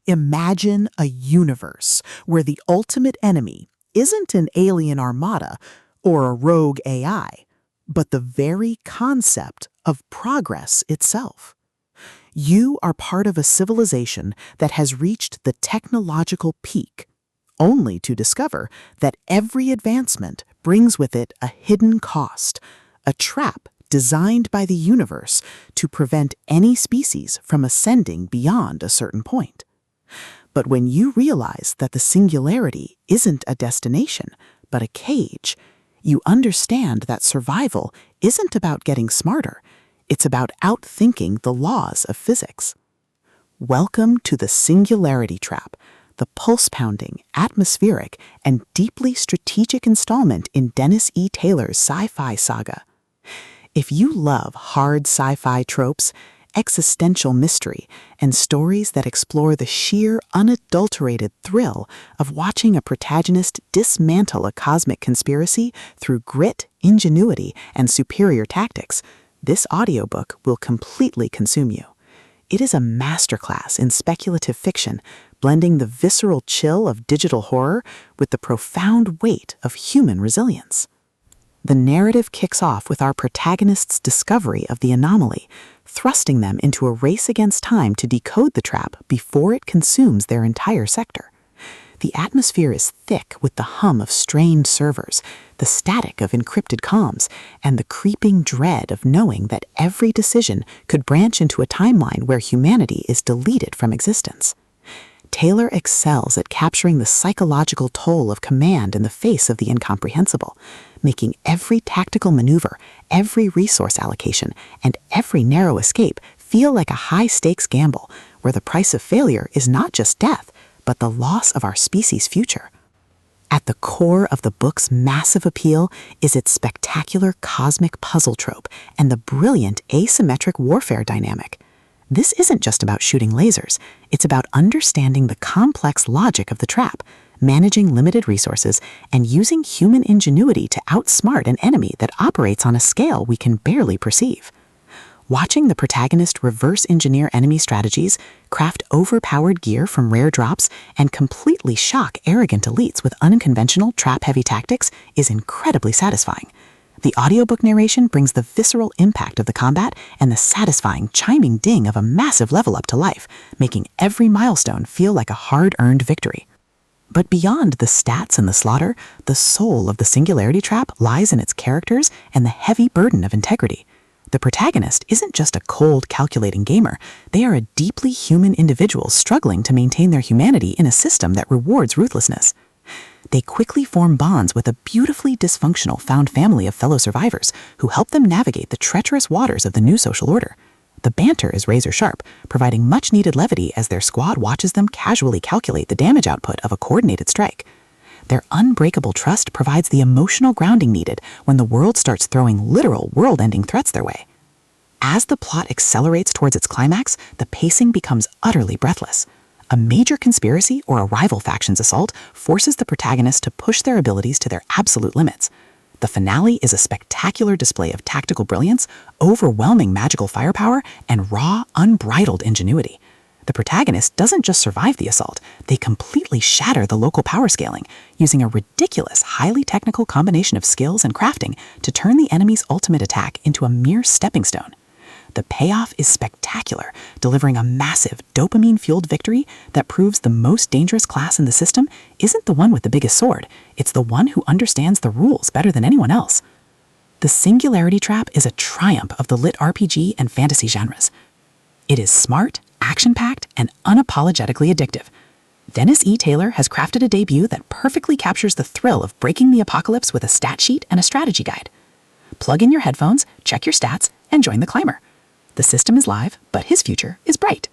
Imagine a universe where the ultimate enemy isn't an alien armada or a rogue AI, but the very concept of progress itself. You are part of a civilization that has reached the technological peak, only to discover that every advancement brings with it a hidden cost, a trap designed by the universe to prevent any species from ascending beyond a certain point. But when you realize that the singularity isn't a destination, but a cage, you understand that survival isn't about getting smarter, it's about outthinking the laws of physics. Welcome to the Singularity Trap, the pulse-pounding, atmospheric, and deeply strategic installment in Dennis E. Taylor's Sci-Fi saga. If you love hard sci-fi tropes, existential mystery, and stories that explore the sheer, unadulterated thrill of watching a protagonist dismantle a cosmic conspiracy through grit, ingenuity, and superior tactics, this audiobook will completely consume you. It is a masterclass in speculative fiction, blending the visceral chill of digital horror with the profound weight of human resilience. The narrative kicks off with our protagonist's discovery of the anomaly, thrusting them into a race against time to decode the trap before it consumes their entire sector. The atmosphere is thick with the hum of strained servers, the static of encrypted comms, and the creeping dread of knowing that every decision could branch into a timeline where humanity is deleted from existence. Taylor excels at capturing the psychological toll of command in the face of the incomprehensible, making every tactical maneuver, every resource allocation, and every narrow escape feel like a high-stakes gamble, where the price of failure is not just death, but the loss of our species' future. At the core of the book's massive appeal is its spectacular cosmic puzzle trope and the brilliant asymmetric warfare dynamic. This isn't just about shooting lasers, it's about understanding the complex logic of the trap, managing limited resources, and using human ingenuity to outsmart an enemy that operates on a scale we can barely perceive. Watching the protagonist reverse engineer enemy strategies, craft overpowered gear from rare drops, and completely shock arrogant elites with unconventional trap-heavy tactics is incredibly satisfying. The audiobook narration brings the visceral impact of the combat and the satisfying, chiming ding of a massive level up to life, making every milestone feel like a hard-earned victory. But beyond the stats and the slaughter, the soul of the Singularity Trap lies in its characters and the heavy burden of integrity. The protagonist isn't just a cold, calculating gamer. They are a deeply human individual struggling to maintain their humanity in a system that rewards ruthlessness. They quickly form bonds with a beautifully dysfunctional found family of fellow survivors who help them navigate the treacherous waters of the new social order. The banter is razor sharp, providing much-needed levity as their squad watches them casually calculate the damage output of a coordinated strike. Their unbreakable trust provides the emotional grounding needed when the world starts throwing literal world-ending threats their way. As the plot accelerates towards its climax, the pacing becomes utterly breathless. A major conspiracy or a rival faction's assault forces the protagonist to push their abilities to their absolute limits. The finale is a spectacular display of tactical brilliance, overwhelming magical firepower, and raw, unbridled ingenuity. The protagonist doesn't just survive the assault, they completely shatter the local power scaling, using a ridiculous, highly technical combination of skills and crafting to turn the enemy's ultimate attack into a mere stepping stone. The payoff is spectacular, delivering a massive, dopamine-fueled victory that proves the most dangerous class in the system isn't the one with the biggest sword, it's the one who understands the rules better than anyone else. The Singularity Trap is a triumph of the LitRPG and fantasy genres. It is smart, action-packed, and unapologetically addictive. Dennis E. Taylor has crafted a debut that perfectly captures the thrill of breaking the apocalypse with a stat sheet and a strategy guide. Plug in your headphones, check your stats, and join the climber. The system is live, but his future is bright.